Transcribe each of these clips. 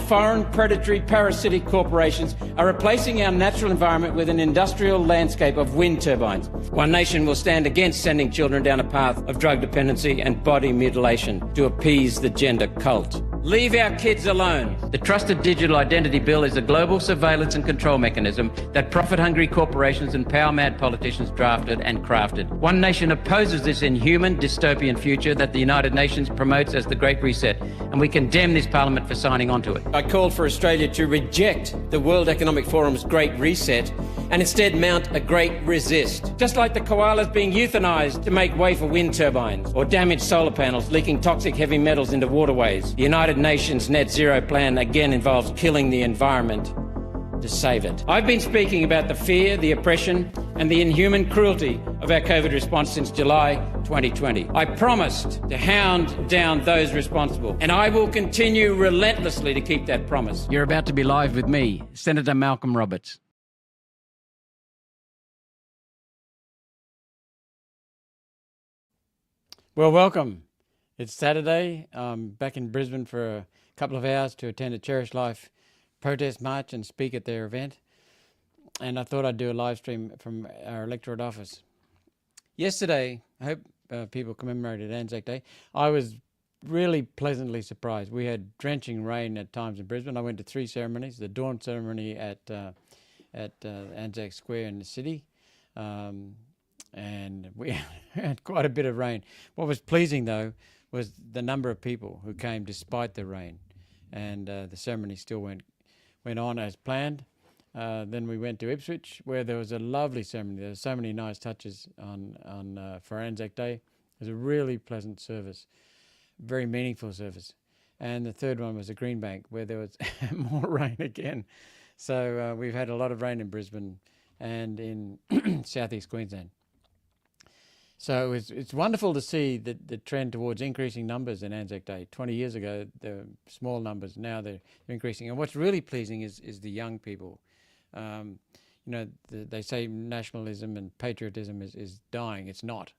foreign predatory parasitic corporations are replacing our natural environment with an industrial landscape of wind turbines. One Nation will stand against sending children down a path of drug dependency and body mutilation to appease the gender cult. Leave our kids alone. The Trusted Digital Identity Bill is a global surveillance and control mechanism that profit-hungry corporations and power-mad politicians drafted and crafted. One Nation opposes this inhuman, dystopian future that the United Nations promotes as the Great Reset, and we condemn this Parliament for signing on to it. I called for Australia to reject the World Economic Forum's Great Reset and instead mount a great resist. Just like the koalas being euthanised to make way for wind turbines or damaged solar panels leaking toxic heavy metals into waterways, the United Nations net zero plan again involves killing the environment to save it. I've been speaking about the fear, the oppression and the inhuman cruelty of our COVID response since July 2020. I promised to hound down those responsible, and I will continue relentlessly to keep that promise. You're about to be live with me, Senator Malcolm Roberts. Well, welcome. It's Saturday. I'm back in Brisbane for a couple of hours to attend a Cherish Life protest march and speak at their event. And I thought I'd do a live stream from our electorate office. Yesterday, I hope people commemorated Anzac Day. I was really pleasantly surprised. We had drenching rain at times in Brisbane. I went to 3 ceremonies: the dawn ceremony at Anzac Square in the city. And we had quite a bit of rain. What was pleasing, though, was the number of people who came despite the rain. And the ceremony still went on as planned. Then we went to Ipswich, where there was a lovely ceremony. There were so many nice touches for Anzac Day. It was a really pleasant service, very meaningful service. And the third one was at Greenbank, where there was more rain again. So we've had a lot of rain in Brisbane and in southeast Queensland. So it's wonderful to see the trend towards increasing numbers in Anzac Day. 20 years ago, there were small numbers. Now they're increasing. And what's really pleasing is the young people. They say nationalism and patriotism is dying. It's not.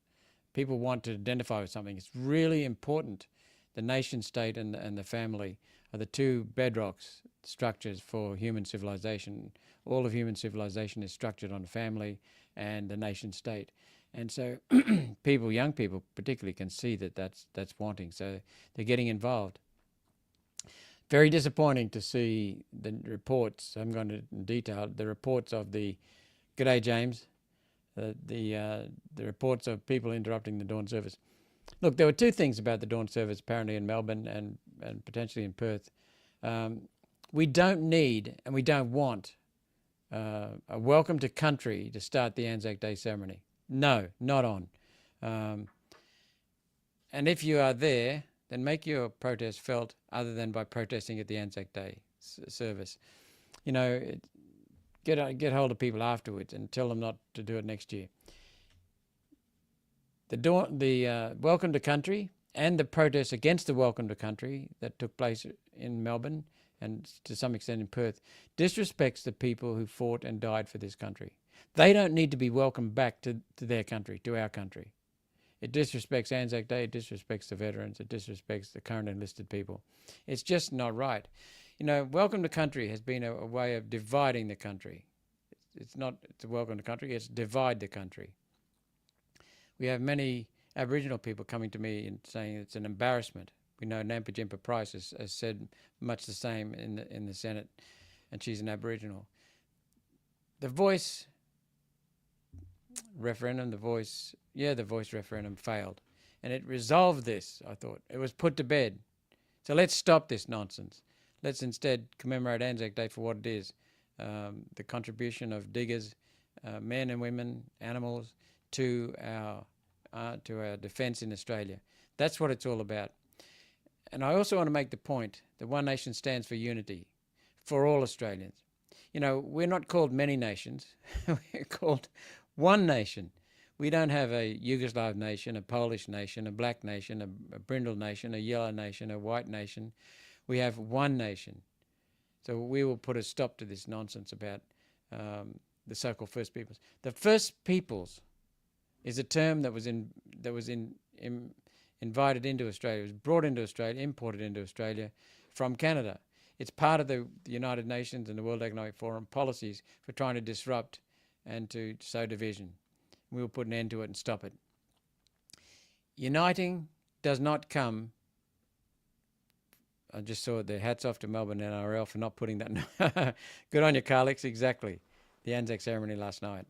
People want to identify with something. It's really important. The nation state and the family are the two bedrocks structures for human civilization. All of human civilization is structured on family and the nation state. And so young people particularly, can see that's wanting. So they're getting involved. Very disappointing to see the reports. I'm going to detail the reports of the G'day James, the reports of people interrupting the dawn service. Look, there were 2 things about the dawn service apparently in Melbourne and potentially in Perth. We don't need and we don't want a welcome to country to start the Anzac Day ceremony. No, not on. And if you are there, then make your protest felt other than by protesting at the Anzac Day service. Get hold of people afterwards and tell them not to do it next year. The welcome to country and the protests against the welcome to country that took place in Melbourne and to some extent in Perth disrespects the people who fought and died for this country. They don't need to be welcomed back to their country, to our country. It disrespects Anzac Day, it disrespects the veterans, it disrespects the current enlisted people. It's just not right. Welcome to country has been a way of dividing the country. It's not a welcome to country, it's divide the country. We have many Aboriginal people coming to me and saying it's an embarrassment. We know Nampa Jimpa Price has said much the same in the Senate, and she's an Aboriginal. The voice referendum, the voice referendum failed. And it resolved this, I thought. It was put to bed. So let's stop this nonsense. Let's instead commemorate Anzac Day for what it is. The contribution of diggers, men and women, animals, to our defence in Australia. That's what it's all about. And I also want to make the point that One Nation stands for unity for all Australians. We're not called many nations. We're called One Nation. We don't have a Yugoslav nation, a Polish nation, a black nation, a brindle nation, a yellow nation, a white nation. We have One Nation. So we will put a stop to this nonsense about the so-called First Peoples. The First Peoples is a term that was invited into Australia. It was brought into Australia, imported into Australia from Canada. It's part of the United Nations and the World Economic Forum policies for trying to disrupt and to sow division. We will put an end to it and stop it. Uniting does not come. I just saw it there. Hats off to Melbourne NRL for not putting that. Good on you, Carlix. Exactly. The Anzac ceremony last night.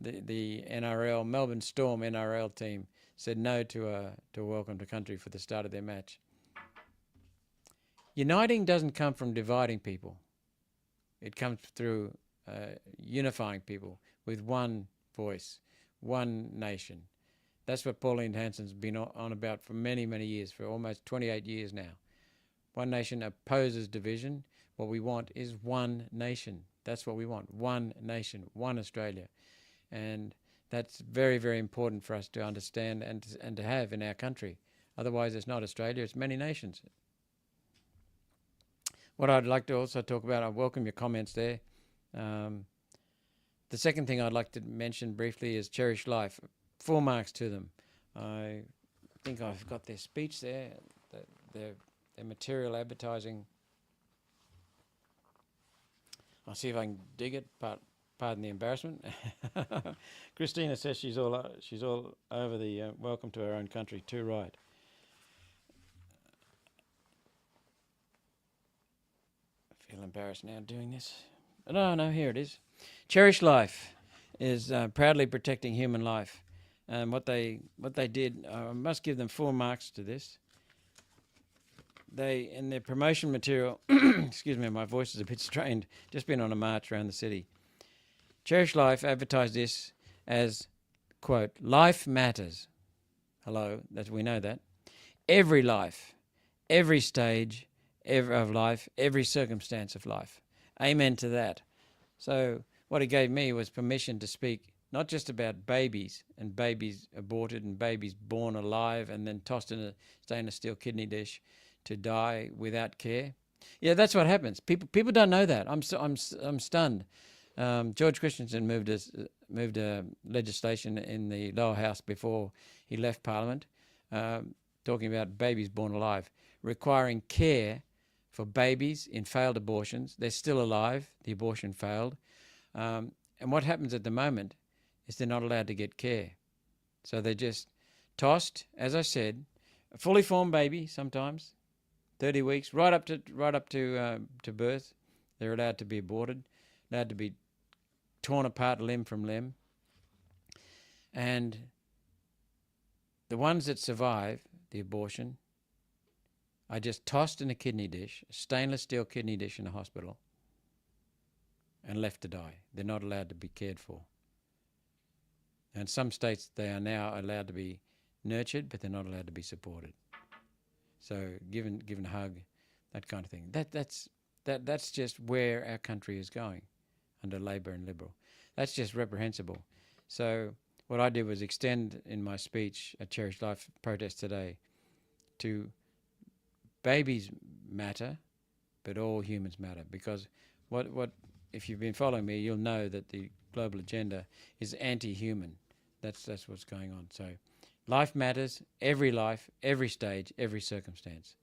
The NRL, Melbourne Storm NRL team said no to a welcome to country for the start of their match. Uniting doesn't come from dividing people. It comes through unifying people with one voice, one nation. That's what Pauline Hanson's been on about for many, many years, for almost 28 years now. One nation opposes division. What we want is one nation. That's what we want. One nation, one Australia. And that's very, very important for us to understand and to have in our country. Otherwise, it's not Australia, it's many nations. What I'd like to also talk about, I welcome your comments there. The second thing I'd like to mention briefly is Cherish Life. 4 marks to them. I think I've got their speech there, their material advertising. I'll see if I can dig it, but pardon the embarrassment. Christina says she's all over the welcome to our own country, too right. I feel embarrassed now doing this. No, here it is. Cherish Life is proudly protecting human life. And what they did, I must give them 4 marks to this. They, in their promotion material, excuse me, my voice is a bit strained, just been on a march around the city. Cherish Life advertised this as, quote, life matters. Hello, we know that. Every life, every stage of life, every circumstance of life. Amen to that. So what it gave me was permission to speak not just about babies and babies aborted and babies born alive and then tossed in a stainless steel kidney dish to die without care. Yeah, that's what happens. People don't know that. I'm stunned. George Christensen moved a legislation in the lower house before he left Parliament, talking about babies born alive, requiring care for babies in failed abortions. They're still alive. The abortion failed. And what happens at the moment is they're not allowed to get care. So they're just tossed, as I said, a fully formed baby sometimes, 30 weeks, right up to birth. They're allowed to be aborted, allowed to be torn apart limb from limb. And the ones that survive the abortion are just tossed in a kidney dish, a stainless steel kidney dish in a hospital, and left to die. They're not allowed to be cared for. And in some states they are now allowed to be nurtured, but they're not allowed to be supported. So given a hug, that kind of thing. That's just where our country is going under Labor and Liberal. That's just reprehensible. So what I did was extend in my speech at Cherish Life protest today to babies matter, but all humans matter. Because what if you've been following me, you'll know that the global agenda is anti-human. That's what's going on. So life matters, every life, every stage, every circumstance.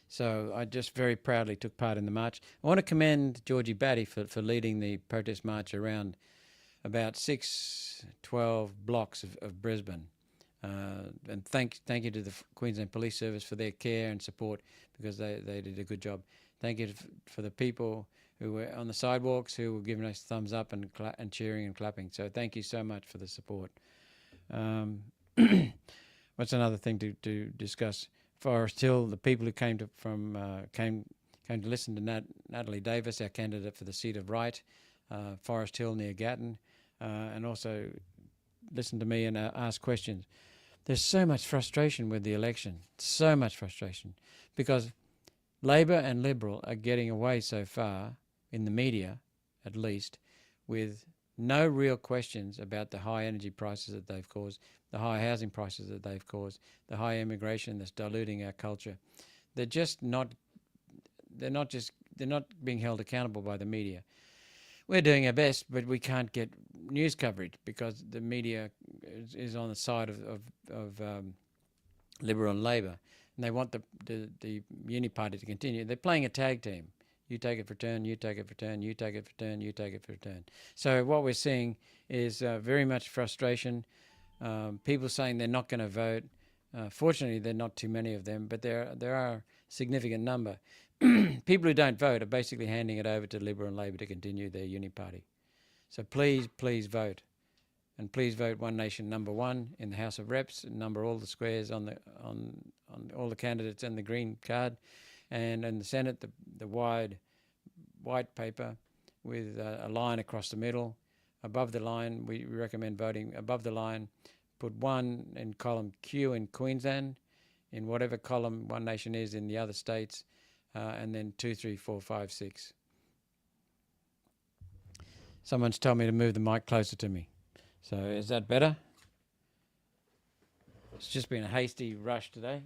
So I just very proudly took part in the march. I want to commend Georgie Batty for leading the protest march around about 12 blocks of Brisbane. And thank you to the Queensland Police Service for their care and support, because they did a good job. Thank you for the people who were on the sidewalks, who were giving us thumbs up and cheering and clapping. So thank you so much for the support. What's another thing to discuss? Forest Hill, the people who came to listen to Natalie Davis, our candidate for the seat of Wright, Forest Hill near Gatton, and also listen to me and ask questions. There's so much frustration with the election, so much frustration, because Labor and Liberal are getting away so far, in the media at least, with no real questions about the high energy prices that they've caused, the high housing prices that they've caused, the high immigration that's diluting our culture. They're not being held accountable by the media. We're doing our best, but we can't get news coverage because the media is on the side of Liberal and Labor. and they want the uni party to continue. They're playing a tag team. You take it for turn, you take it for turn, you take it for turn, you take it for turn. So what we're seeing is very much frustration. People saying they're not going to vote. Fortunately, there are not too many of them, but there are a significant number. People who don't vote are basically handing it over to Liberal and Labor to continue their uni party. So please vote. And please vote One Nation number 1 in the House of Reps, and number all the squares on all the candidates and the green card. And in the Senate, the wide white paper with a line across the middle. Above the line, we recommend voting above the line. Put 1 in column Q in Queensland, in whatever column One Nation is in the other states, and then 2, 3, 4, 5, 6. Someone's told me to move the mic closer to me. So is that better? It's just been a hasty rush today.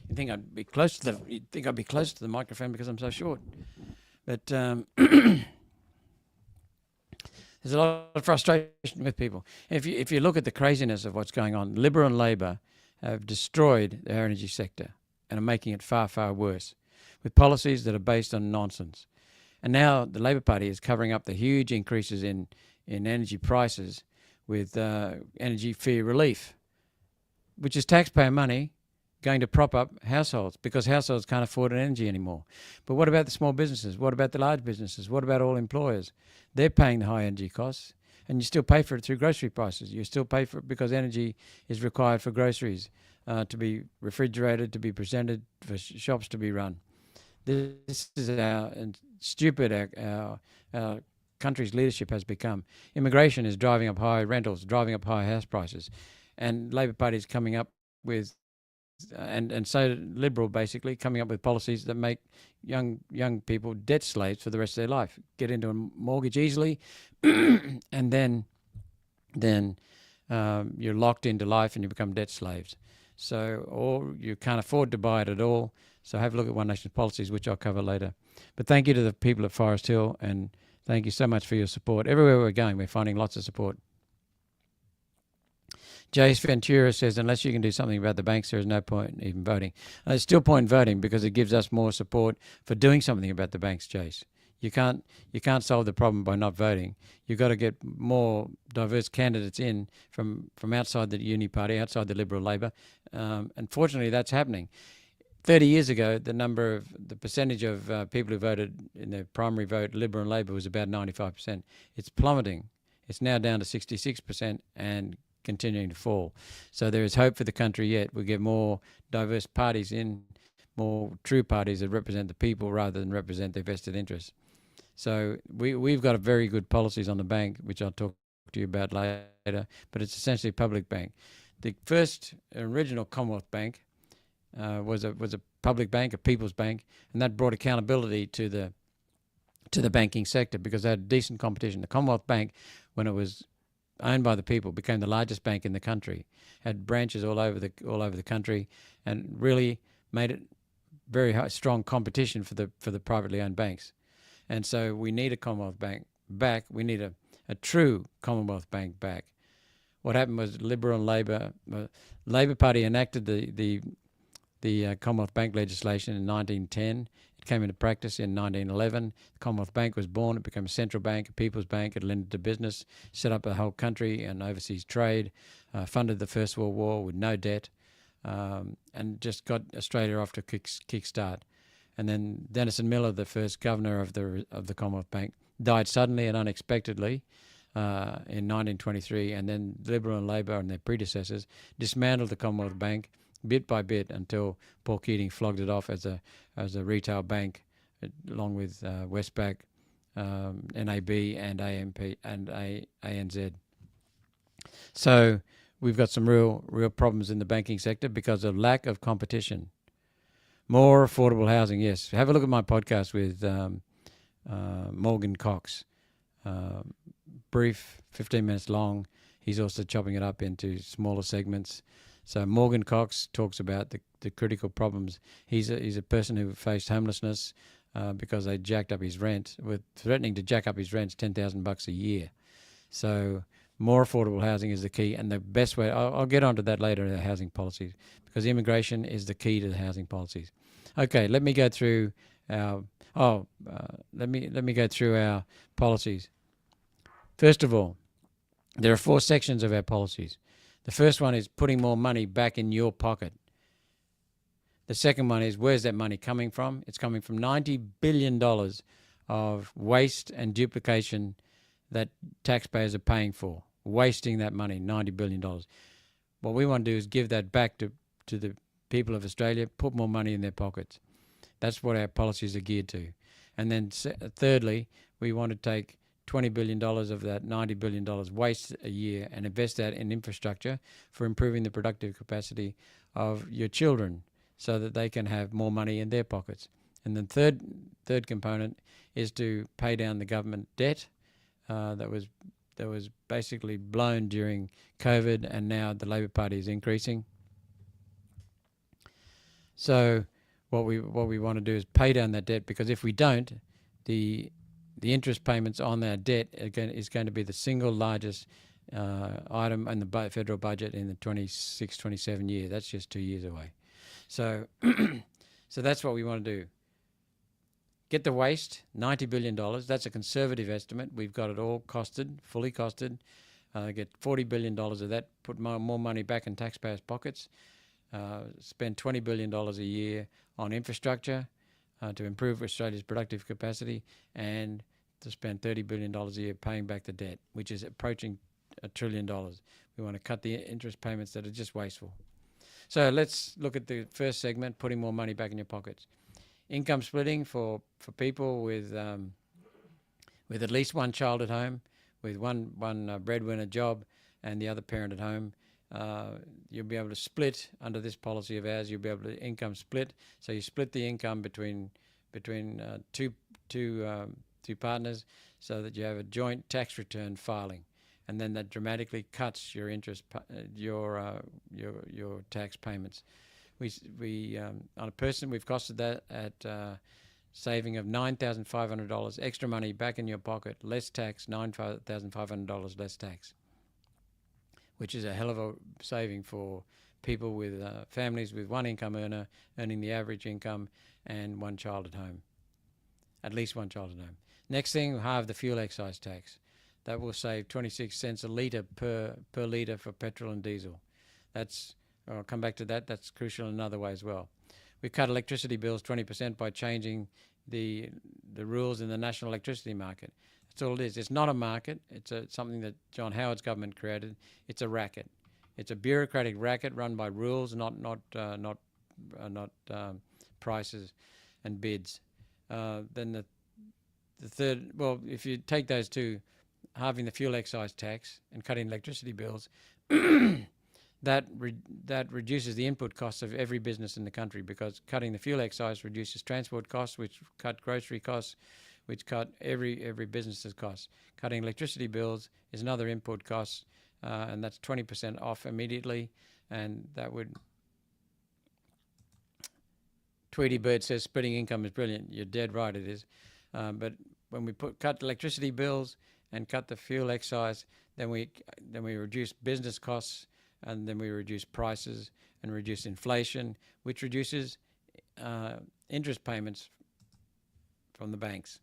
You'd think I'd be close to the microphone because I'm so short. But there's a lot of frustration with people. If you look at the craziness of what's going on, Liberal and Labor have destroyed the energy sector and are making it far, far worse with policies that are based on nonsense. And now the Labor Party is covering up the huge increases in energy prices with energy fee relief, which is taxpayer money going to prop up households because households can't afford energy anymore. But what about the small businesses? What about the large businesses? What about all employers? They're paying the high energy costs, and you still pay for it through grocery prices. You still pay for it because energy is required for groceries to be refrigerated, to be presented, for shops to be run. This is how stupid our country's leadership has become. Immigration is driving up high rentals, driving up high house prices, and Labor Party is coming up with and so Liberal basically coming up with policies that make young people debt slaves for the rest of their life. Get into a mortgage easily, and then you're locked into life and you become debt slaves. So, or you can't afford to buy it at all. So have a look at One Nation's policies, which I'll cover later. But thank you to the people at Forest Hill, and thank you so much for your support. Everywhere we're going, we're finding lots of support. Jace Ventura says, unless you can do something about the banks, there is no point in even voting. There's still point in voting because it gives us more support for doing something about the banks, Jace. You can't solve the problem by not voting. You've got to get more diverse candidates in from outside the uni party, outside the Liberal Labor. Unfortunately, that's happening. 30 years ago, the percentage of people who voted in their primary vote, Liberal and Labor, was about 95%. It's plummeting. It's now down to 66% and continuing to fall. So there is hope for the country yet. We get more diverse parties in, more true parties that represent the people rather than represent their vested interests. So we've got very good policies on the bank, which I'll talk to you about later, but it's essentially a public bank. The first original Commonwealth Bank was a public bank, a people's bank, and that brought accountability to the banking sector because they had decent competition. The Commonwealth Bank, when it was owned by the people, became the largest bank in the country, had branches all over the country, and really made it very strong competition for the privately owned banks. And so we need a Commonwealth Bank back. We need a true Commonwealth Bank back. What happened was Liberal and Labor Party enacted the Commonwealth Bank legislation in 1910. It came into practice in 1911. The Commonwealth Bank was born. It became a central bank, a people's bank. It lended to business, set up the whole country and overseas trade, funded the First World War with no debt, and just got Australia off to a kick start. And then Denison Miller, the first governor of the Commonwealth Bank, died suddenly and unexpectedly in 1923. And then Liberal and Labor and their predecessors dismantled the Commonwealth Bank bit by bit until Paul Keating flogged it off as a retail bank, along with Westpac, NAB, and AMP and ANZ. So we've got some real problems in the banking sector because of lack of competition. More affordable housing, yes. Have a look at my podcast with Morgan Cox. Brief, 15 minutes long. He's also chopping it up into smaller segments. So Morgan Cox talks about the critical problems. He's a person who faced homelessness, because they jacked up his rent, with threatening to jack up his rents $10,000 a year. So more affordable housing is the key, and the best way, I'll get onto that later in the housing policies, because immigration is the key to the housing policies. Okay, let me go through our, let me go through our policies. First of all, there are 4 sections of our policies. The first one is putting more money back in your pocket. The second one is, where's that money coming from? It's coming from $90 billion of waste and duplication that taxpayers are paying for, wasting that money, $90 billion. What we want to do is give that back to the people of Australia, put more money in their pockets. That's what our policies are geared to. And then thirdly, we want to take $20 billion of that $90 billion waste a year and invest that in infrastructure for improving the productive capacity of your children so that they can have more money in their pockets. And the third component is to pay down the government debt that was basically blown during COVID, and now the Labor Party is increasing. So what we want to do is pay down that debt, because if we don't, the interest payments on that debt is going to be the single largest item in the federal budget in the 26-27 year. That's just 2 years away. So so that's what we want to do. Get the waste, $90 billion. That's a conservative estimate. We've got it all costed, fully costed. Get $40 billion of that, put more money back in taxpayers' pockets. Spend $20 billion a year on infrastructure to improve Australia's productive capacity, and to spend $30 billion a year paying back the debt, which is approaching $1 trillion. We want to cut the interest payments that are just wasteful. So let's look at the first segment, putting more money back in your pockets. Income splitting for people with at least one child at home, with one breadwinner job and the other parent at home. You'll be able to split under this policy of ours. You'll be able to income split. So you split the income between two partners, so that you have a joint tax return filing, and then that dramatically cuts your interest, your tax payments. We on a person, we've costed that at saving of $9,500 extra money back in your pocket, less tax, $9,500 less tax, which is a hell of a saving for people with families with one income earner earning the average income and one child at home, at least one child at home. Next thing, halve the fuel excise tax. That will save 26 cents a litre per litre for petrol and diesel. I'll come back to that. That's crucial in another way as well. We cut electricity bills 20% by changing the rules in the national electricity market. That's all it is. It's not a market. It's something that John Howard's government created. It's a racket. It's a bureaucratic racket run by rules, not prices and bids. Then the third, well, if you take those two, halving the fuel excise tax and cutting electricity bills, that reduces the input costs of every business in the country, because cutting the fuel excise reduces transport costs, which cut grocery costs, which cut every business's costs. Cutting electricity bills is another input cost, and that's 20% off immediately, and that would... Tweety Bird says splitting income is brilliant. You're dead right, it is. But when we cut electricity bills and cut the fuel excise, then we reduce business costs, and then we reduce prices and reduce inflation, which reduces interest payments from the banks,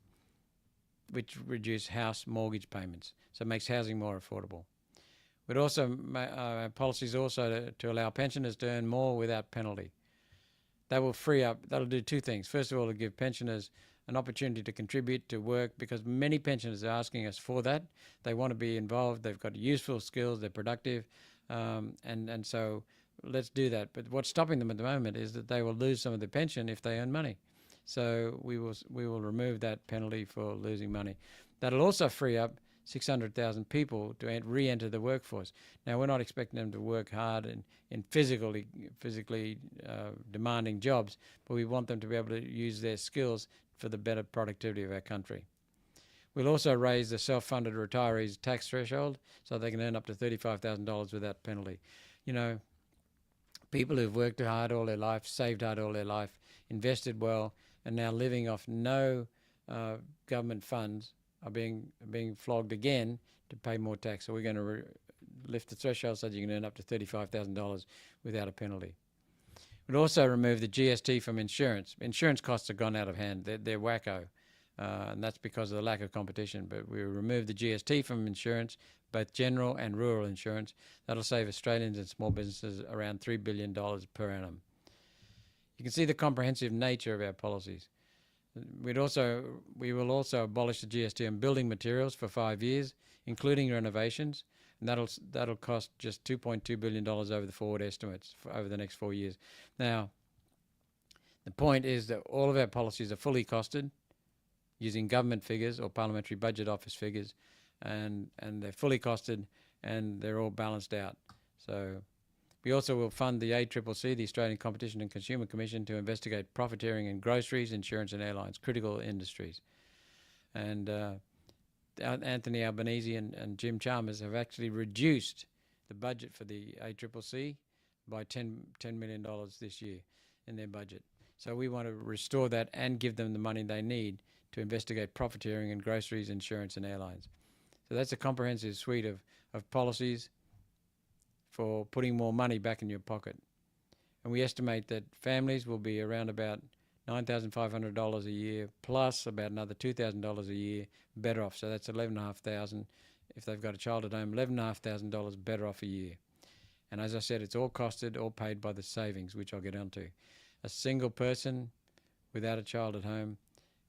which reduce house mortgage payments. So it makes housing more affordable. But also, policies also to allow pensioners to earn more without penalty. That will free up, that'll do two things. First of all, it'll give pensioners an opportunity to contribute to work, because many pensioners are asking us for that. They want to be involved, they've got useful skills, they're productive, and so let's do that. But what's stopping them at the moment is that they will lose some of their pension if they earn money. So we will remove that penalty for losing money. That'll also free up 600,000 people to re-enter the workforce. Now, we're not expecting them to work hard in physically demanding jobs, but we want them to be able to use their skills for the better productivity of our country. We'll also raise the self-funded retirees tax threshold so they can earn up to $35,000 without penalty. You know, people who've worked hard all their life, saved hard all their life, invested well, and now living off no government funds are being flogged again to pay more tax. So we're going to lift the threshold so that you can earn up to $35,000 without a penalty. We'd also remove the GST from insurance. Insurance costs have gone out of hand. They're wacko, and that's because of the lack of competition. But we remove the GST from insurance, both general and rural insurance. That'll save Australians and small businesses around $3 billion per annum. You can see the comprehensive nature of our policies. We will also abolish the GST on building materials for 5 years, including renovations, and that'll cost just $2.2 billion over the forward estimates over the next 4 years. Now, the point is that all of our policies are fully costed using government figures or Parliamentary Budget Office figures, and they're fully costed and they're all balanced out. So we also will fund the ACCC, the Australian Competition and Consumer Commission, to investigate profiteering in groceries, insurance and airlines, critical industries. And Anthony Albanese and Jim Chalmers have actually reduced the budget for the ACCC by $10 million this year in their budget. So we want to restore that and give them the money they need to investigate profiteering in groceries, insurance and airlines. So that's a comprehensive suite of policies for putting more money back in your pocket. And we estimate that families will be around about $9,500 a year plus about another $2,000 a year better off. So that's $11,500 if they've got a child at home, $11,500 better off a year. And as I said, it's all costed, all paid by the savings, which I'll get onto. A single person without a child at home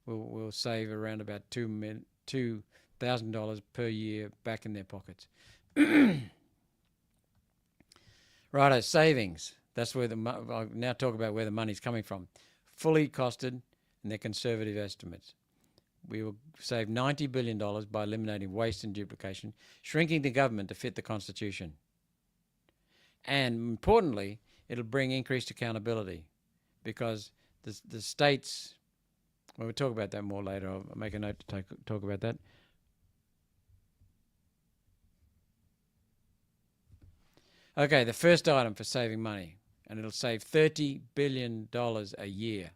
will save around about $2,000 per year back in their pockets. Righto, savings. That's where I'll now talk about where the money's coming from. Fully costed, and they're conservative estimates. We will save $90 billion by eliminating waste and duplication, shrinking the government to fit the Constitution. And importantly, it'll bring increased accountability because the states, well, we'll talk about that more later. I'll make a note to talk about that. Okay, the first item for saving money, and it'll save $30 billion a year,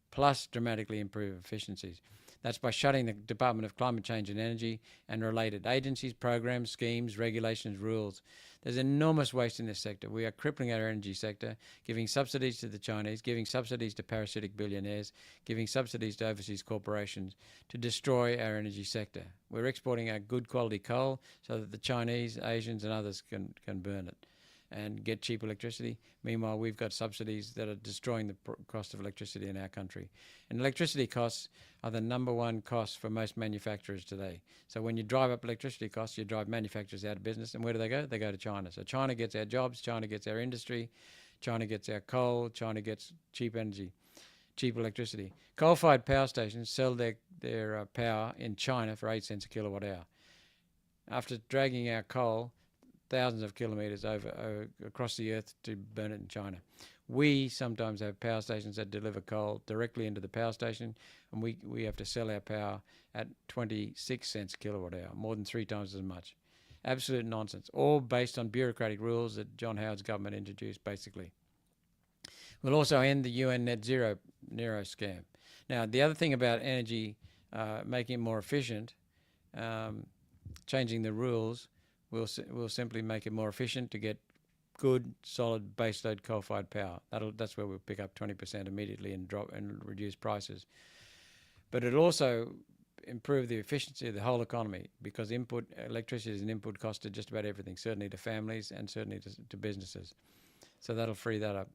plus dramatically improve efficiencies. That's by shutting the Department of Climate Change and Energy and related agencies, programs, schemes, regulations, rules. There's enormous waste in this sector. We are crippling our energy sector, giving subsidies to the Chinese, giving subsidies to parasitic billionaires, giving subsidies to overseas corporations to destroy our energy sector. We're exporting our good quality coal so that the Chinese, Asians and others can burn it and get cheap electricity. Meanwhile, we've got subsidies that are destroying the cost of electricity in our country. And electricity costs are the #1 cost for most manufacturers today. So when you drive up electricity costs, you drive manufacturers out of business. And where do they go? They go to China. So China gets our jobs, China gets our industry, China gets our coal, China gets cheap energy, cheap electricity. Coal-fired power stations sell their power in China for 8 cents a kilowatt hour. After dragging our coal thousands of kilometres over across the earth to burn it in China. We sometimes have power stations that deliver coal directly into the power station, and we have to sell our power at 26 cents a kilowatt hour, more than 3 times as much. Absolute nonsense, all based on bureaucratic rules that John Howard's government introduced, basically. We'll also end the UN net zero scam. Now, the other thing about energy, making it more efficient, changing the rules, we'll simply make it more efficient to get good, solid baseload coal-fired power. That's where we'll pick up 20% immediately and reduce prices. But it'll also improve the efficiency of the whole economy because electricity is an input cost to just about everything, certainly to families and certainly to businesses. So that'll free that up.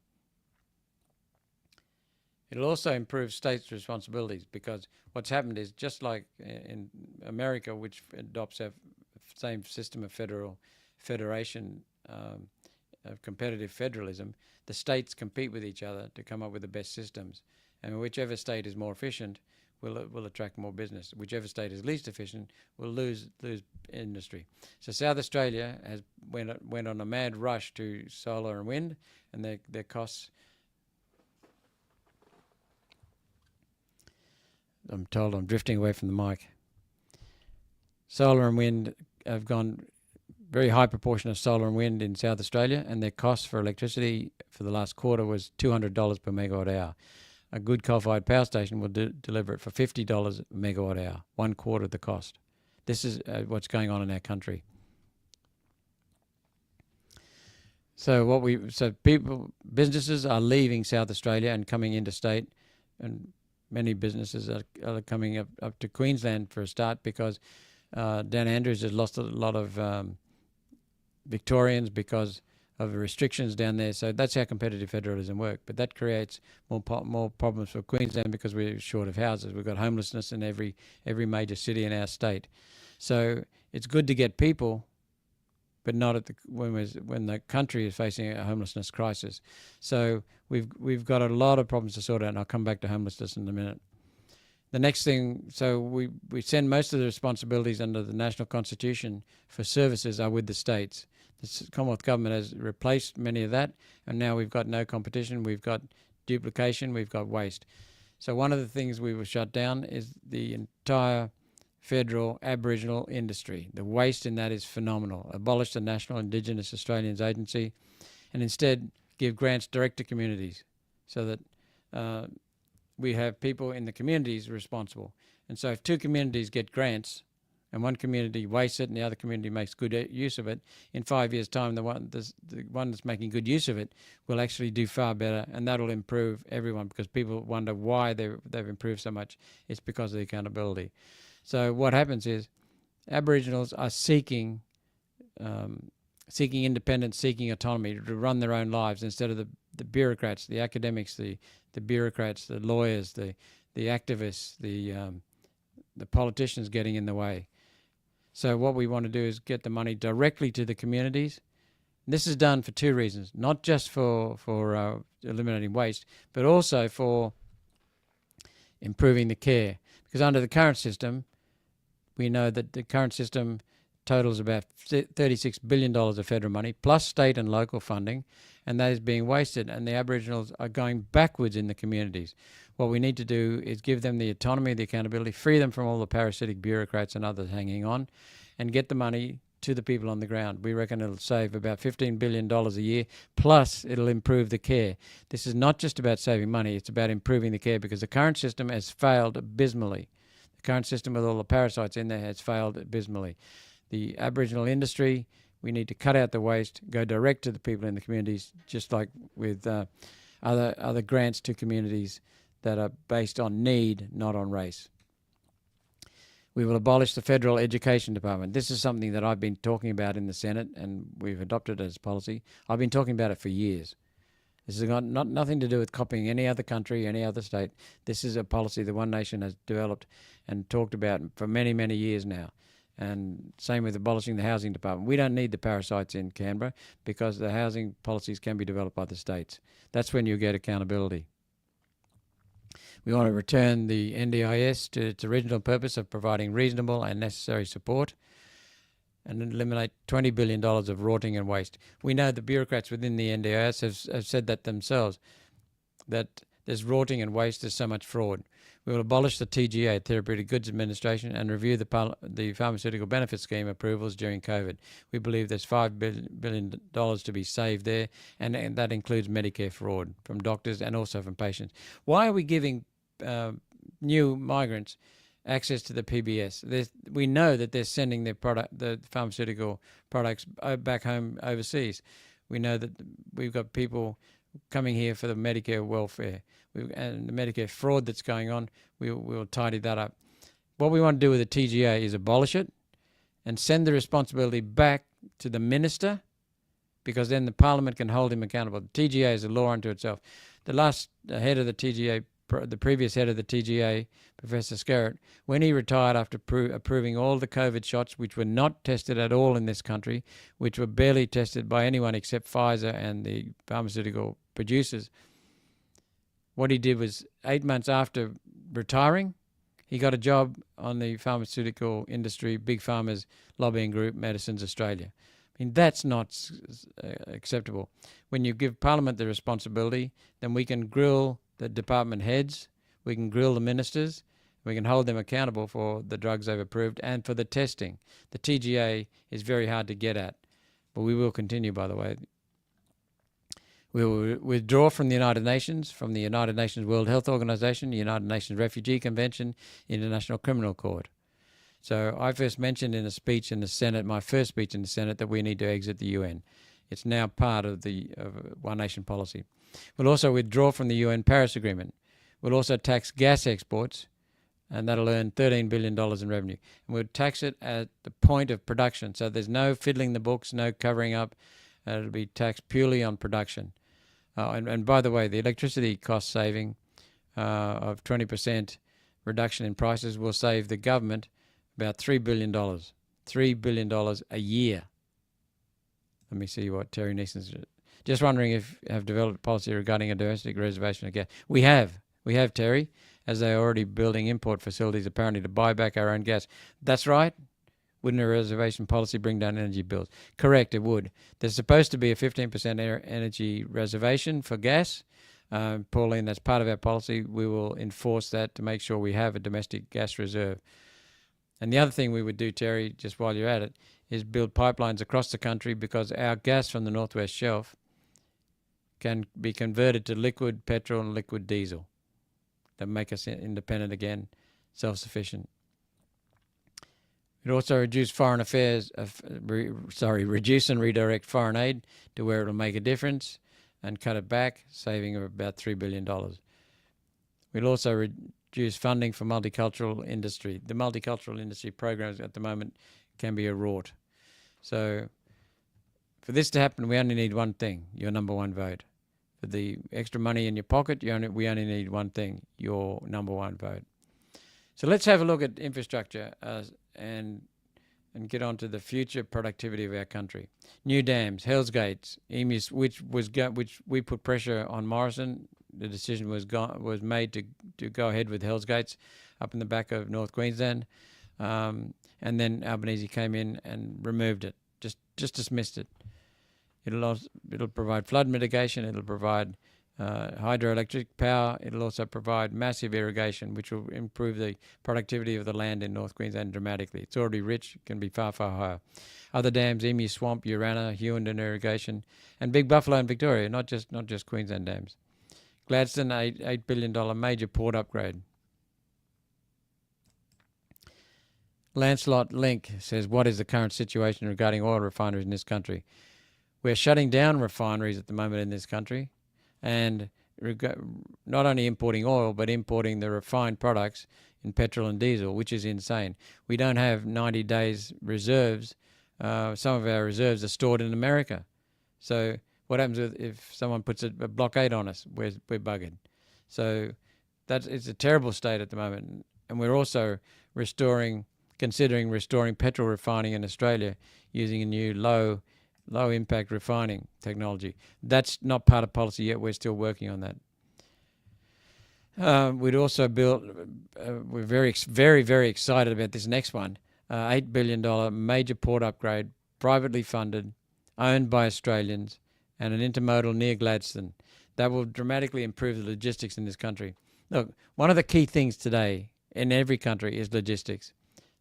It'll also improve states' responsibilities because what's happened is just like in America, which adopts a same system of federation, of competitive federalism, the states compete with each other to come up with the best systems. And whichever state is more efficient will attract more business. Whichever state is least efficient will lose industry. So South Australia went on a mad rush to solar and wind, and their costs, I'm told I'm drifting away from the mic. Solar and wind have gone very high proportion of solar and wind in South Australia, and their cost for electricity for the last quarter was $200 per megawatt hour. a good coal-fired power station will deliver it for $50 a megawatt hour, 1/4 of the cost. This is what's going on in our country. So businesses are leaving South Australia and coming interstate, and many businesses are coming up to Queensland for a start because Dan Andrews has lost a lot of Victorians because of the restrictions down there. So that's how competitive federalism works. But that creates more problems for Queensland because we're short of houses. We've got homelessness in every major city in our state. So it's good to get people, but not when the country is facing a homelessness crisis. So we've got a lot of problems to sort out, and I'll come back to homelessness in a minute. The next thing, so we send most of the responsibilities under the National Constitution for services are with the states. The Commonwealth Government has replaced many of that, and now we've got no competition, we've got duplication, we've got waste. So one of the things we will shut down is the entire federal Aboriginal industry. The waste in that is phenomenal. Abolish the National Indigenous Australians Agency and instead give grants direct to communities so that we have people in the communities responsible. And so if two communities get grants and one community wastes it and the other community makes good use of it, in 5 years' time, the one that's making good use of it will actually do far better, and that'll improve everyone because people wonder why they've improved so much. It's because of the accountability. So what happens is Aboriginals are seeking independence, seeking autonomy to run their own lives instead of the bureaucrats, the academics, the bureaucrats, the lawyers, the activists, the politicians getting in the way. So what we want to do is get the money directly to the communities. This is done for two reasons, not just for eliminating waste, but also for improving the care. Because under the current system, we know that the current system totals about $36 billion of federal money, plus state and local funding, and that is being wasted, and the Aboriginals are going backwards in the communities. What we need to do is give them the autonomy, the accountability, free them from all the parasitic bureaucrats and others hanging on, and get the money to the people on the ground. We reckon it'll save about $15 billion a year, plus it'll improve the care. This is not just about saving money, it's about improving the care, because the current system has failed abysmally. The current system with all the parasites in there has failed abysmally. The Aboriginal industry, we need to cut out the waste, go direct to the people in the communities, just like with other grants to communities that are based on need, not on race. We will abolish the Federal Education Department. This is something that I've been talking about in the Senate, and we've adopted as policy. I've been talking about it for years. This has got nothing to do with copying any other country, any other state. This is a policy the One Nation has developed and talked about for many, many years now. And same with abolishing the Housing Department. We don't need the parasites in Canberra because the housing policies can be developed by the states. That's when you get accountability. We want to return the NDIS to its original purpose of providing reasonable and necessary support and eliminate $20 billion of rotting and waste. We know the bureaucrats within the NDIS have said that themselves, that there's rotting and waste, there's so much fraud. We will abolish the TGA, Therapeutic Goods Administration, and review the pharmaceutical benefit scheme approvals during COVID. We believe there's $5 billion to be saved there, and that includes Medicare fraud from doctors and also from patients. Why are we giving new migrants access to the PBS? We know that they're sending the pharmaceutical products back home overseas. We know that we've got people coming here for the Medicare welfare and the Medicare fraud that's going on. We'll tidy that up. What we want to do with the TGA is abolish it and send the responsibility back to the minister, because then the Parliament can hold him accountable. The TGA is a law unto itself. The last head of the TGA, the previous head of the TGA, Professor Skerritt, when he retired after approving all the COVID shots, which were not tested at all in this country, which were barely tested by anyone except Pfizer and the pharmaceutical producers, what he did was 8 months after retiring, he got a job on the pharmaceutical industry, Big Pharma's lobbying group, Medicines Australia. I mean, that's not acceptable. When you give Parliament the responsibility, then we can grill the department heads, we can grill the ministers, we can hold them accountable for the drugs they've approved and for the testing. The TGA is very hard to get at, but we will continue, by the way. We will withdraw from the United Nations, from the United Nations World Health Organization, the United Nations Refugee Convention, International Criminal Court. So I first mentioned in a speech in the Senate, my first speech in the Senate, that we need to exit the UN. It's now part of the One Nation policy. We'll also withdraw from the UN Paris Agreement. We'll also tax gas exports, and that'll earn $13 billion in revenue. And we'll tax it at the point of production. So there's no fiddling the books, no covering up. It'll be taxed purely on production. And by the way, the electricity cost saving of 20% reduction in prices will save the government about $3 billion. $3 billion a year. Let me see what Terry Neeson's... Just wondering if you have developed policy regarding a domestic reservation of gas. We have, Terry, as they are already building import facilities apparently to buy back our own gas. That's right. Wouldn't a reservation policy bring down energy bills? Correct, it would. There's supposed to be a 15% energy reservation for gas. Pauline, that's part of our policy. We will enforce that to make sure we have a domestic gas reserve. And the other thing we would do, Terry, just while you're at it, is build pipelines across the country, because our gas from the Northwest Shelf can be converted to liquid petrol and liquid diesel that make us independent again, self-sufficient. It also reduce foreign affairs, reduce and redirect foreign aid to where it will make a difference, and cut it back, saving of about $3 billion. We'll also reduce funding for multicultural industry. The multicultural industry programs at the moment can be a rort. So for this to happen, we only need one thing: your number one vote. For the extra money in your pocket, we only need one thing: your number one vote. So let's have a look at infrastructure and get on to the future productivity of our country. New dams, Hells Gates, Emus, which we put pressure on Morrison. The decision was made to go ahead with Hells Gates up in the back of North Queensland, and then Albanese came in and removed it, just dismissed it. It'll provide flood mitigation. It'll provide hydroelectric power. It'll also provide massive irrigation, which will improve the productivity of the land in North Queensland dramatically. It's already rich, it can be far, far higher. Other dams: Emu Swamp, Urana, Hughenden irrigation, and Big Buffalo in Victoria, not just Queensland dams. Gladstone, $8 billion major port upgrade. Lancelot Link says, what is the current situation regarding oil refineries in this country? We're shutting down refineries at the moment in this country, and not only importing oil, but importing the refined products in petrol and diesel, which is insane. We don't have 90 days reserves. Some of our reserves are stored in America. So what happens if someone puts a blockade on us? We're buggered. So it's a terrible state at the moment. And we're also considering restoring petrol refining in Australia using a new low impact refining technology. That's not part of policy yet. We're still working on that. We'd also built, we're very, very, very excited about this next one, $8 billion major port upgrade, privately funded, owned by Australians, and an intermodal near Gladstone. That will dramatically improve the logistics in this country. Look, one of the key things today in every country is logistics.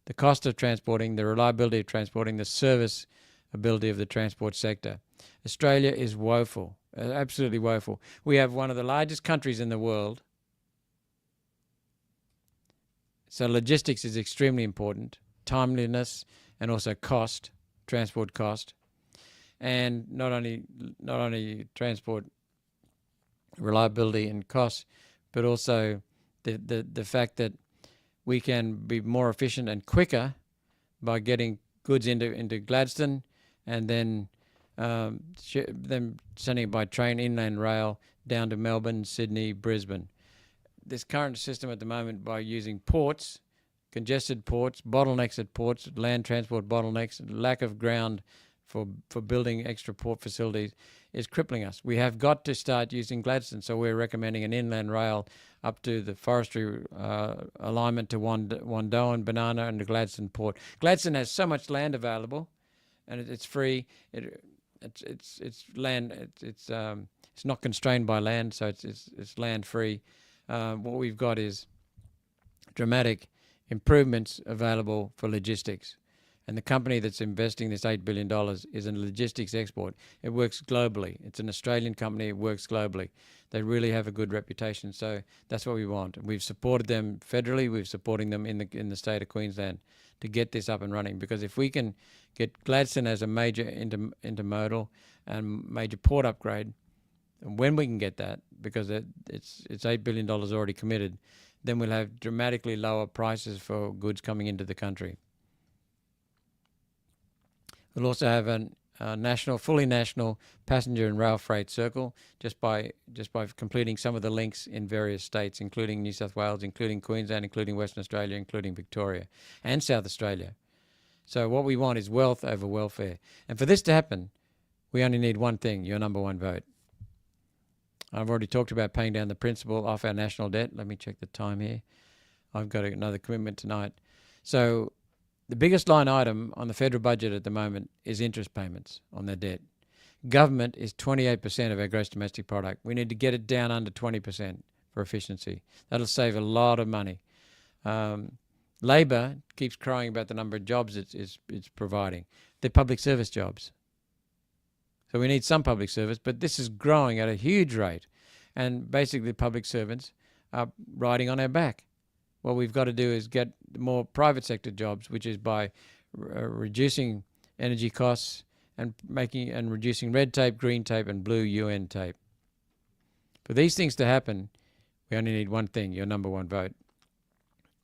The cost of transporting, the reliability of transporting, the service ability of the transport sector. Australia is woeful, absolutely woeful. We have one of the largest countries in the world. So logistics is extremely important. Timeliness and also cost, transport cost. And not only transport reliability and cost, but also the fact that we can be more efficient and quicker by getting goods into Gladstone, and then them sending it by train, inland rail, down to Melbourne, Sydney, Brisbane. This current system at the moment, by using ports, congested ports, bottlenecks at ports, land transport bottlenecks, lack of ground for building extra port facilities, is crippling us. We have got to start using Gladstone, so we're recommending an inland rail up to the forestry alignment to Wandoan, Banana, and the Gladstone port. Gladstone has so much land available, and it's free. It's land. It's not constrained by land, so it's land free. What we've got is dramatic improvements available for logistics, And the company that's investing this $8 billion is a logistics export. It works globally. It's an Australian company. It works globally. They really have a good reputation. So that's what we want. We've supported them federally. We're supporting them in the state of Queensland to get this up and running. Because if we can get Gladstone as a major intermodal and major port upgrade, and when we can get that, because it's $8 billion already committed, then we'll have dramatically lower prices for goods coming into the country. We'll also have a fully national passenger and rail freight circle just by completing some of the links in various states, including New South Wales, including Queensland, including Western Australia, including Victoria and South Australia. So what we want is wealth over welfare. And for this to happen, we only need one thing, your number one vote. I've already talked about paying down the principal off our national debt. Let me check the time here. I've got another commitment tonight. So the biggest line item on the federal budget at the moment is interest payments on their debt. Government is 28% of our gross domestic product. We need to get it down under 20% for efficiency. That'll save a lot of money. Labor keeps crying about the number of jobs it's providing. They're public service jobs. So we need some public service, but this is growing at a huge rate. And basically public servants are riding on our back. What we've got to do is get more private sector jobs, which is by reducing energy costs and reducing red tape, green tape, and blue UN tape. For these things to happen, we only need one thing, your number one vote.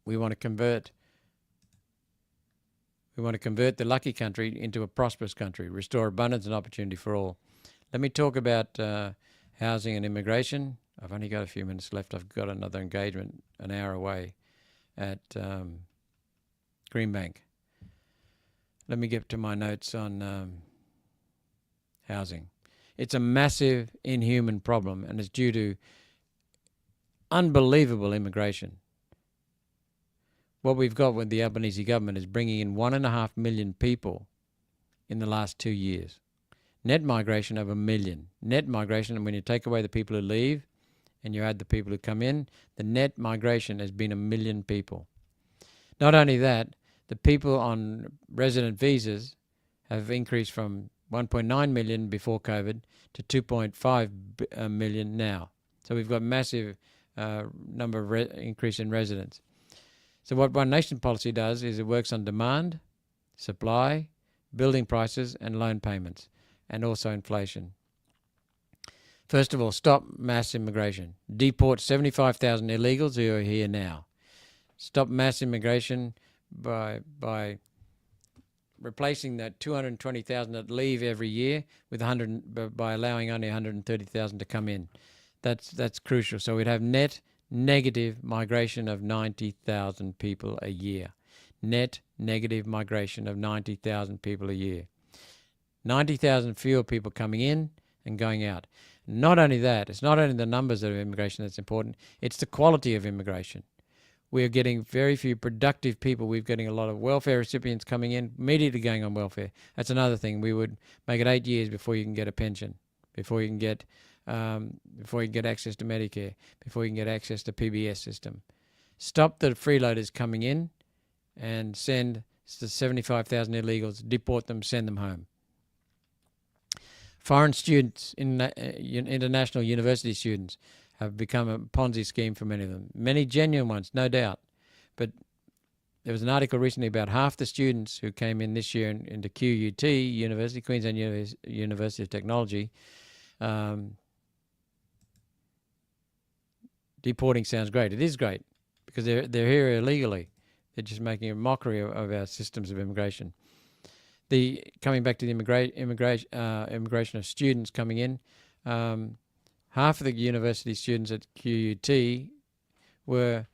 We want to convert the lucky country into a prosperous country, restore abundance and opportunity for all. Let me talk about housing and immigration. I've only got a few minutes left. I've got another engagement an hour away at Greenbank. Let me get to my notes on housing. It's a massive, inhuman problem, and it's due to unbelievable immigration. What we've got with the Albanese government is bringing in 1.5 million people in the last 2 years. Net migration of 1 million. Net migration, and when you take away the people who leave and you add the people who come in, the net migration has been 1 million people. Not only that, the people on resident visas have increased from 1.9 million before COVID to 2.5 million now. So we've got massive number of increase in residents. So what One Nation policy does is it works on demand, supply, building prices, and loan payments, and also inflation. First of all, stop mass immigration. Deport 75,000 illegals who are here now. Stop mass immigration by replacing that 220,000 that leave every year with by allowing only 130,000 to come in. That's crucial. So we'd have net negative migration of 90,000 people a year. Net negative migration of 90,000 people a year. 90,000 fewer people coming in and going out. Not only that, it's not only the numbers of immigration that's important, it's the quality of immigration. We're getting very few productive people. We're getting a lot of welfare recipients coming in, immediately going on welfare. That's another thing. We would make it 8 years before you can get a pension, before you can get access to Medicare, before you can get access to PBS system. Stop the freeloaders coming in and send the 75,000 illegals, deport them, send them home. Foreign students, international university students, have become a Ponzi scheme for many of them. Many genuine ones, no doubt. But there was an article recently about half the students who came in this year into QUT, University, Queensland University of Technology. Deporting sounds great. It is great because they're here illegally. They're just making a mockery of our systems of immigration. Coming back to the immigration of students coming in, half of the university students at QUT were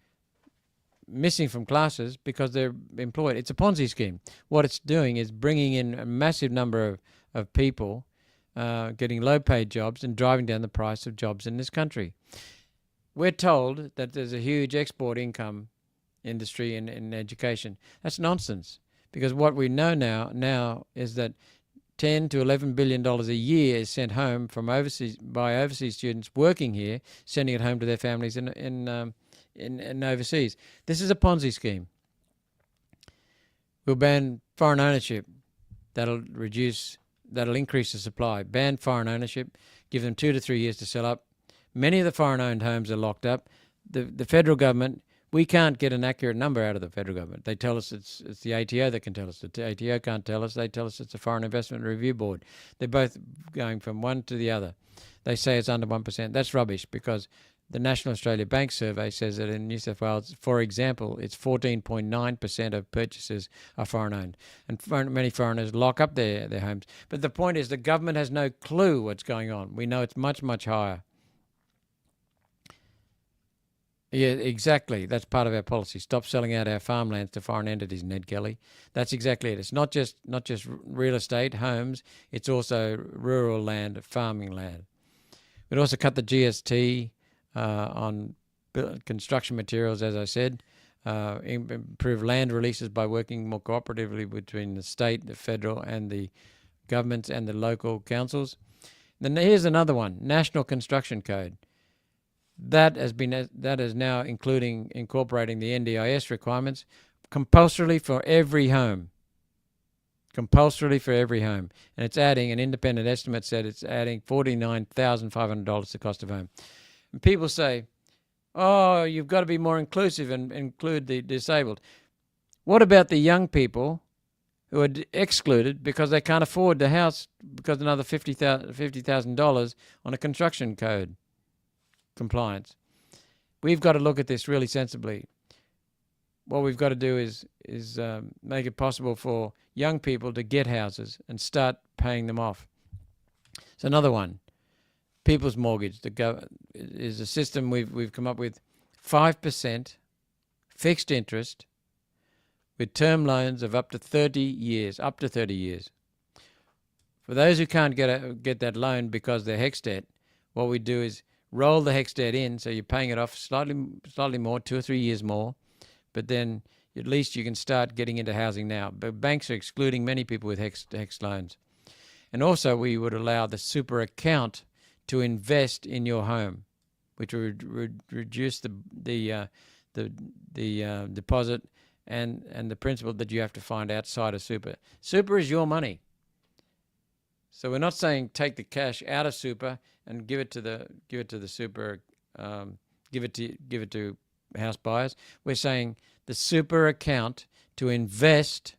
missing from classes because they're employed. It's a Ponzi scheme. What it's doing is bringing in a massive number of people, getting low-paid jobs and driving down the price of jobs in this country. We're told that there's a huge export income industry in education. That's nonsense. Because what we know now is that $10 to $11 billion a year is sent home from overseas students working here, sending it home to their families in overseas. This is a Ponzi scheme. We'll ban Foreign ownership, that'll increase the supply. Ban foreign ownership, give them 2 to 3 years to sell up. Many of the foreign-owned homes are locked up. The federal government, we can't get an accurate number out of the federal government. They tell us it's the ATO that can tell us. The ATO can't tell us. They tell us it's the Foreign Investment Review Board. They're both going from one to the other. They say it's under 1%. That's rubbish, because the National Australia Bank Survey says that in New South Wales, for example, it's 14.9% of purchases are foreign-owned. And many foreigners lock up their homes. But the point is, the government has no clue what's going on. We know it's much, much higher. Yeah, exactly. That's part of our policy. Stop selling out our farmlands to foreign entities, Ned Kelly. That's exactly it. It's not just real estate, homes. It's also rural land, farming land. We'd also cut the GST on construction materials, as I said. Improve land releases by working more cooperatively between the state, the federal, and the governments and the local councils. Then here's another one: National Construction Code. That is now incorporating the NDIS requirements compulsorily for every home. Compulsorily for every home. And it's adding, an independent estimate said it's adding $49,500 to the cost of home. And people say, oh, you've got to be more inclusive and include the disabled. What about the young people who are excluded because they can't afford the house because another $50,000 on a construction code compliance? We've got to look at this really sensibly. What we've got to do is make it possible for young people to get houses and start paying them off. So another one, people's mortgage. Is a system we've come up with: 5% fixed interest with term loans of up to 30 years. Up to 30 years. For those who can't get that loan because they're HECS debt, what we do is roll the HECS debt in, so you're paying it off slightly more, 2 or 3 years more, but then at least you can start getting into housing now. But banks are excluding many people with HECS loans. And also we would allow the super account to invest in your home, which would reduce the deposit and the principal that you have to find outside of super. Super is your money. So we're not saying take the cash out of super and give it to the super, give it to house buyers. We're saying the super account to invest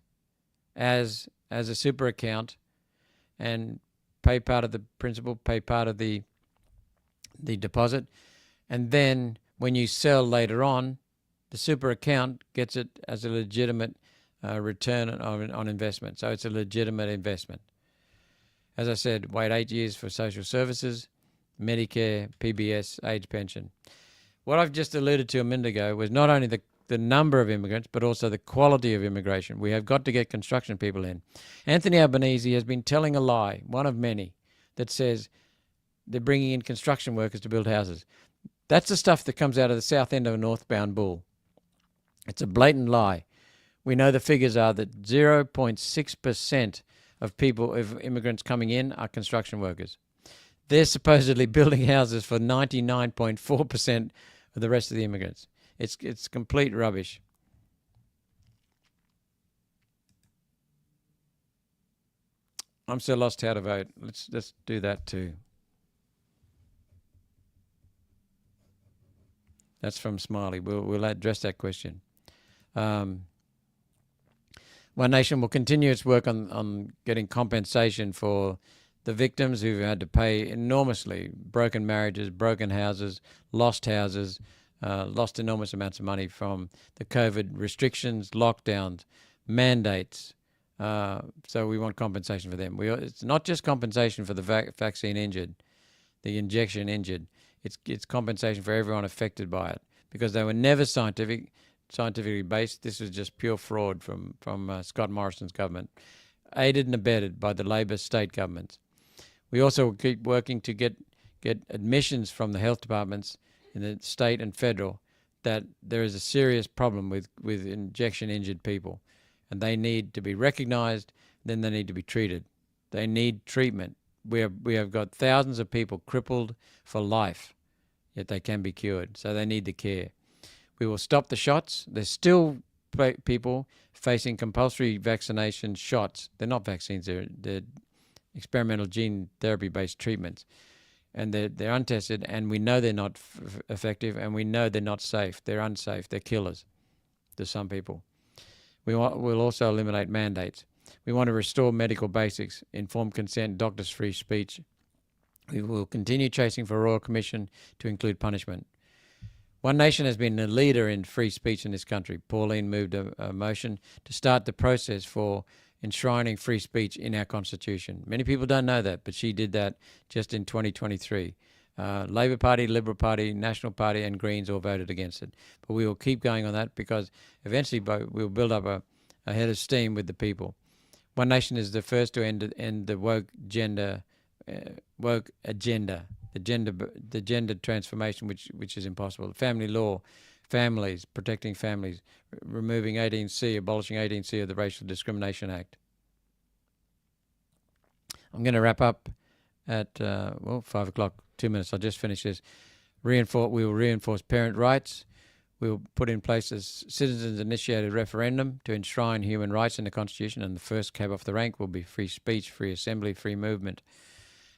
as a super account and pay part of the principal, pay part of the deposit, and then when you sell later on, the super account gets it as a legitimate return on investment. So it's a legitimate investment. As I said, wait 8 years for social services, Medicare, PBS, age pension. What I've just alluded to a minute ago was not only the number of immigrants, but also the quality of immigration. We have got to get construction people in. Anthony Albanese has been telling a lie, one of many, that says they're bringing in construction workers to build houses. That's the stuff that comes out of the south end of a northbound bull. It's a blatant lie. We know the figures are that 0.6% of immigrants coming in are construction workers. They're supposedly building houses for 99.4% of the rest of the immigrants. It's complete rubbish. I'm so lost how to vote. Let's do that too. That's from Smiley. We'll address that question. One Nation will continue its work on getting compensation for the victims who've had to pay enormously: broken marriages, broken houses, lost enormous amounts of money from the COVID restrictions, lockdowns, mandates. So we want compensation for them. It's not just compensation for the vaccine injured, the injection injured. It's compensation for everyone affected by it, because they were never scientifically based. This was just pure fraud from Scott Morrison's government, aided and abetted by the Labor state governments. We also keep working to get admissions from the health departments in the state and federal that there is a serious problem with injection injured people, and they need to be recognised. Then they need to be treated. They need treatment. We have got thousands of people crippled for life, yet they can be cured. So they need the care. We will stop the shots. There's still people facing compulsory vaccination shots. They're not vaccines, they're experimental gene therapy-based treatments. And they're untested, and we know they're not effective, and we know they're not safe. They're unsafe. They're killers to some people. We'll also eliminate mandates. We want to restore medical basics, informed consent, doctors' free speech. We will continue chasing for a Royal Commission to include punishment. One Nation has been a leader in free speech in this country. Pauline moved a motion to start the process for enshrining free speech in our Constitution. Many people don't know that, but she did that just in 2023. Labor Party, Liberal Party, National Party, and Greens all voted against it. But we will keep going on that because eventually we'll build up a head of steam with the people. One Nation is the first to end the woke agenda, the gender transformation, which is impossible. Family law, families, protecting families, removing 18C, abolishing 18C of the Racial Discrimination Act. I'm going to wrap up at 5 o'clock. 2 minutes. I'll just finish this. We will reinforce parent rights. We will put in place a citizens-initiated referendum to enshrine human rights in the Constitution, and the first cab off the rank will be free speech, free assembly, free movement.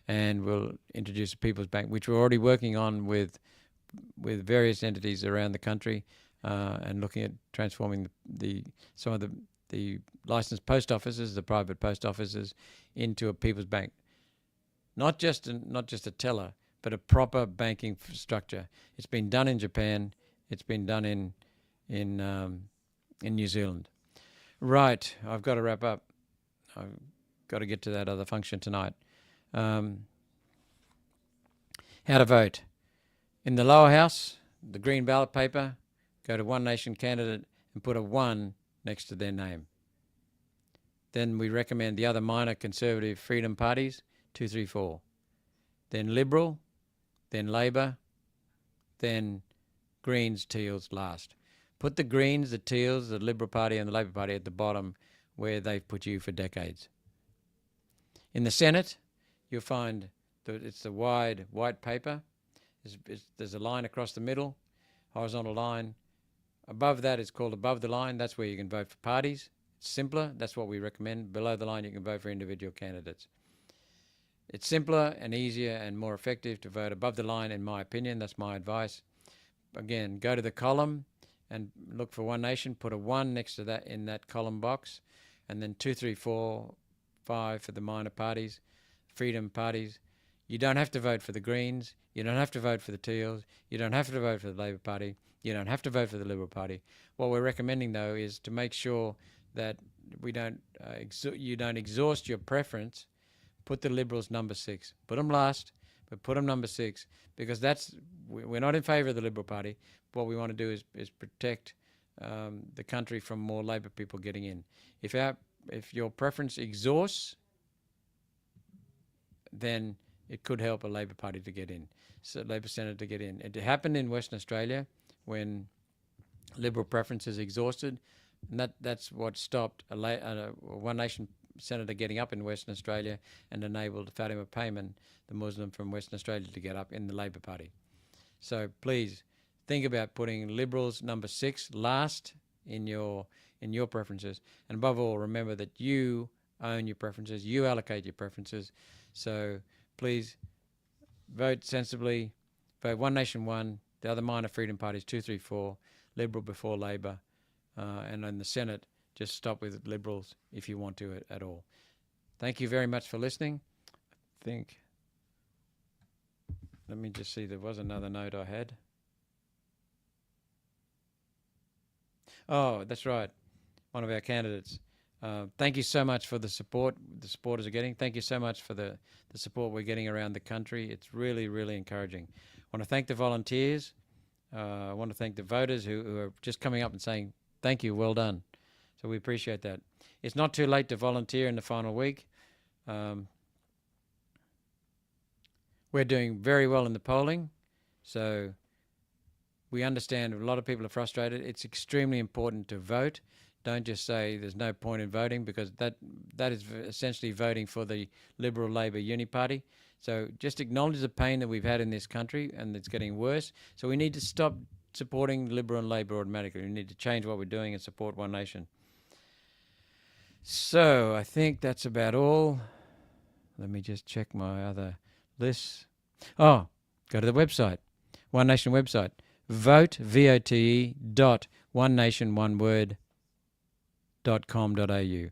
And we'll introduce a People's Bank, which we're already working on with various entities around the country, and looking at transforming some of the licensed post offices, the private post offices, into a People's Bank. Not just a teller, but a proper banking structure. It's been done in Japan. It's been done in New Zealand. Right, I've got to wrap up. I've got to get to that other function tonight. How to vote. In the lower house, the green ballot paper, go to One Nation candidate and put a 1 next to their name. Then we recommend the other minor conservative freedom parties, 2, 3, 4. Then Liberal, then Labor, then Greens, Teals last. Put the Greens, the Teals, the Liberal Party and the Labor Party at the bottom where they've put you for decades. In the Senate, you'll find that it's the wide white paper. There's a line across the middle, horizontal line. Above that, it's called above the line. That's where you can vote for parties. It's simpler. That's what we recommend. Below the line, you can vote for individual candidates. It's simpler and easier and more effective to vote above the line, in my opinion. That's my advice. Again, go to the column and look for One Nation. Put a 1 next to that in that column box. And then 2, 3, 4, 5 for the minor parties, freedom parties. You don't have to vote for the Greens. You don't have to vote for the Teals. You don't have to vote for the Labor Party. You don't have to vote for the Liberal Party. What we're recommending, though, is to make sure that you don't exhaust your preference. Put the Liberals number 6. Put them last, but put them number 6, because we're not in favour of the Liberal Party. What we want to do is protect the country from more Labor people getting in. If your preference exhausts, then it could help a Labor Party to get in, so Labor Senator to get in. It happened in Western Australia when Liberal preferences exhausted, and that's what stopped a One Nation senator getting up in Western Australia and enabled Fatima Payman, the Muslim from Western Australia, to get up in the Labor Party. So please think about putting Liberals number 6 last in your preferences, and above all, remember that you own your preferences, you allocate your preferences. So please vote sensibly. Vote One Nation 1, the other minor freedom parties 2, 3, 4, Liberal before Labor, and in the Senate, just stop with Liberals if you want to at all. Thank you very much for listening. Let me just see, there was another note I had. Oh, that's right, one of our candidates. Thank you so much for the support the supporters are getting. Thank you so much for the support we're getting around the country. It's really, really encouraging. I want to thank the volunteers. I want to thank the voters who are just coming up and saying, thank you, well done. So we appreciate that. It's not too late to volunteer in the final week. We're doing very well in the polling, so we understand a lot of people are frustrated. It's extremely important to vote. Don't just say there's no point in voting, because that is essentially voting for the Liberal Labor Uni Party. So just acknowledge the pain that we've had in this country, and it's getting worse. So we need to stop supporting Liberal and Labor automatically. We need to change what we're doing and support One Nation. So I think that's about all. Let me just check my other lists. Oh, go to the website, One Nation website. Vote, V-O-T-E, .onenationoneword.com.au.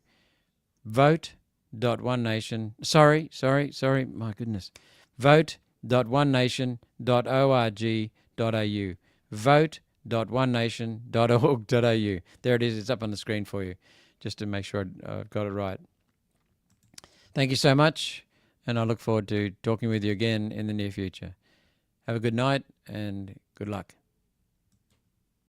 Vote.onenation. Sorry, my goodness. Vote.onenation.org.au. Vote.onenation.org.au. There it is. It's up on the screen for you, just to make sure I've got it right. Thank you so much, and I look forward to talking with you again in the near future. Have a good night and good luck.